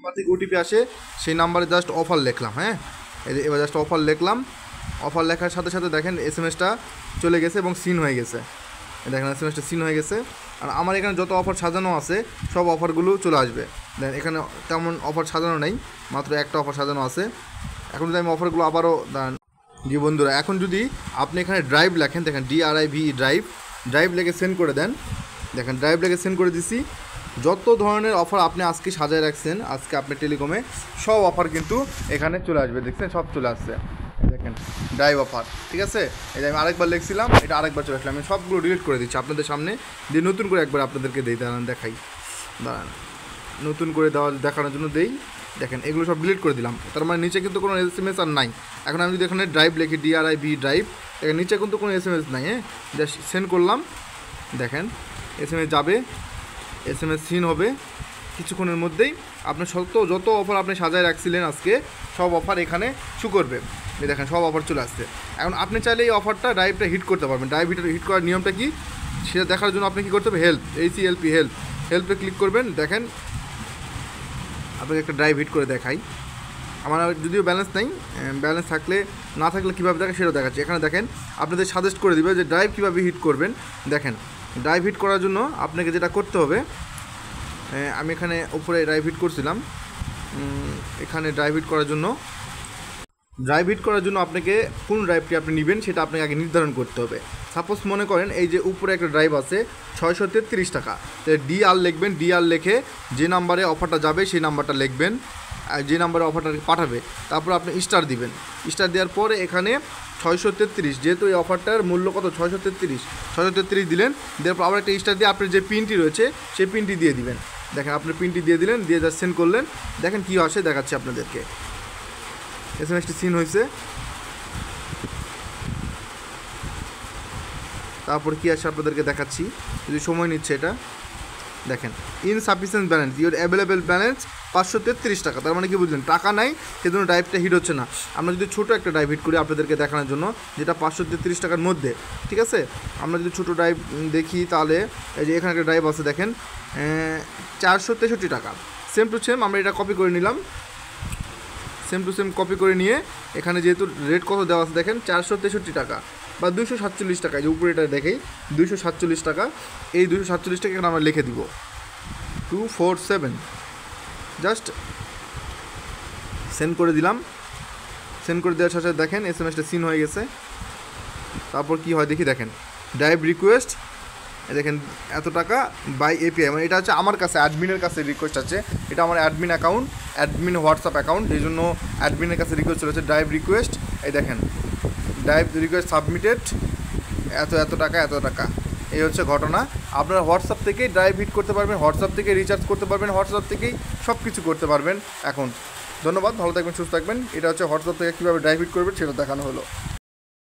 Number থেকে OTP আসে, সেই নাম্বারে জাস্ট অফার লিখলাম। হ্যাঁ, এবার জাস্ট অফার লিখলাম। অফার লেখার সাথে সাথে দেখেন এসএমএসটা চলে গেছে এবং সিন হয়ে গেছে। দেখেন এসএমএসটা সিন হয়ে গেছে। আর আমার এখানে যত অফার সাজানো আছে সব অফারগুলো চলে আসবে। দেখেন এখানে তেমন অফার সাজানো নেই, মাত্র একটা অফার সাজানো আছে। এখন যদি আমি অফারগুলো আবারও জি বন্ধুরা, এখন যদি আপনি এখানে ড্রাইভ লেখেন, দেখেন DRIVE ড্রাইভ লিখে সেন্ড করে দেন। দেখেন ড্রাইভ লিখে সেন্ড করে দিছি। যত ধরনের অফার আপনি আজকে সাজায় রাখছেন, আজকে আপনি টেলিকমে সব অফার কিন্তু এখানে চলে আসবে। দেখছেন সব চলে আসছে। দেখেন ড্রাইভ অফার, ঠিক আছে। এই যে আমি আরেকবার লিখছিলাম, এটা আরেকবার চলে আসলাম। আমি সবগুলো ডিলিট করে দিচ্ছি আপনাদের সামনে, দিয়ে নতুন করে একবার আপনাদেরকে দেখাই। দাঁড়ান, নতুন করে দেখানোর জন্য দেই। দেখেন এগুলো সব ডিলিট করে দিলাম। তার মানে নিচে কিন্তু কোনো এসএমএস আর নাই। এখন আমি যদি এখানে ড্রাইভ লিখি, DRIVE ড্রাইভ, দেখেন নিচে কিন্তু কোনো এসএমএস নাই। হ্যাঁ, জাস্ট সেন্ড করলাম। দেখেন এসএমএস যাবে, এসএমএস সিন হবে কিছুক্ষণের মধ্যেই। আপনার যত অফার আপনি সাজায় রাখছিলেন আজকে, সব অফার এখানে শু করবে। দেখেন সব অফার চলে আসছে। এখন আপনি চাইলে এই অফারটা ড্রাইভটা হিট করতে পারবেন। ড্রাইভ হিট করার নিয়মটা কি সেটা দেখার জন্য আপনি কী করতে হবে, হেল্পে ক্লিক করবেন। দেখেন আপনাকে একটা ড্রাইভ হিট করে দেখাই। আমার যদিও ব্যালেন্স নেই, ব্যালেন্স না থাকলে কীভাবে দেখে সেটাও দেখাচ্ছি। এখানে দেখেন আপনাদের সাজেস্ট করে দিবে যে ড্রাইভ কীভাবে হিট করবেন। দেখেন ড্রাইভ হিট করার জন্য আপনাকে যেটা করতে হবে, আমি এখানে উপরে ড্রাইভ হিট করছিলাম। এখানে ড্রাইভ হিট করার জন্য আপনাকে কোন ড্রাইভটি আপনি নেবেন সেটা আপনাকে আগে নির্ধারণ করতে হবে। সাপোজ মনে করেন এই যে উপরে একটা ড্রাইভ আছে 633 টাকা, তো DR লিখবেন। DR লিখে যে নাম্বারে অফারটা যাবে সেই নাম্বারটা লিখবেন, আর যে নাম্বারে অফারটা পাঠাবে তারপর আপনি স্টার দিবেন। স্টার দেওয়ার পরে এখানে 633, যেহেতু এই অফারটার মূল্য কত 633 দিলেন। দেওয়ার পর আবার একটা স্টার দিয়ে আপনার যে পিনটি রয়েছে সেই পিনটি দিয়ে দিবেন। দেখেন আপনি পিনটি দিয়ে দিলেন, দিয়ে জাস্ট সেন্ড করলেন। দেখেন কী আসে দেখাচ্ছি আপনাদেরকে। এসএমএসটি সিন হয়েছে। তারপর কী আসে আপনাদেরকে দেখাচ্ছি, যদি সময় নিচ্ছে এটা। দেখেন insufficient balance, your available balance 533 টাকা। তার মানে কি বুঝলেন, টাকা নাই সেজন্য ড্রাইভটা হিট হচ্ছে না। আমরা যদি ছোটো একটা ড্রাইভ হিট করি আপনাদেরকে দেখানোর জন্য, যেটা 533 টাকার মধ্যে, ঠিক আছে। আমরা যদি ছোটো ড্রাইভ দেখি তাহলে এই যে এখানে একটা ড্রাইভ আছে দেখেন 463 টাকা। সেম টু সেম আমরা এটা কপি করে নিলাম। কপি করে নিয়ে এখানে যেহেতু রেট কত দেওয়া আছে দেখেন 463 টাকা বা 247 টাকা, যে উপরে এটা দেখেই 247 টাকা। এই 247 টাকা এখানে আমরা লিখে দিব 247, জাস্ট সেন্ড করে দিলাম। সেন্ড করে দেওয়ার সাথে দেখেন এসএমএসটা সিন হয়ে গেছে। তারপর কি হয় দেখি, দেখেন ড্রাইভ রিকোয়েস্ট, দেখেন এত টাকা বাই API, মানে এটা হচ্ছে আমার কাছে অ্যাডমিনের কাছে রিকোয়েস্ট আছে। এটা আমার admin account, admin WhatsApp account, এই জন্য অ্যাডমিনের কাছে রিকোয়েস্ট চলেছে ড্রাইভ রিকোয়েস্ট। এই দেখেন ড্রাইভ রিকোয়েস্ট সাবমিটেড, এত টাকা। এই হচ্ছে ঘটনা। আপনারা হোয়াটসঅ্যাপ থেকেই ড্রাইভ হিট করতে পারবেন, হোয়াটসঅ্যাপ থেকে রিচার্জ করতে পারবেন, হোয়াটসঅ্যাপ থেকেই সব কিছু করতে পারবেন এখন। ধন্যবাদ, ভালো থাকবেন, সুস্থ থাকবেন। এটা হচ্ছে হোয়াটসঅ্যাপ থেকে কীভাবে ড্রাইভ হিট করবেন সেটা দেখানো হলো।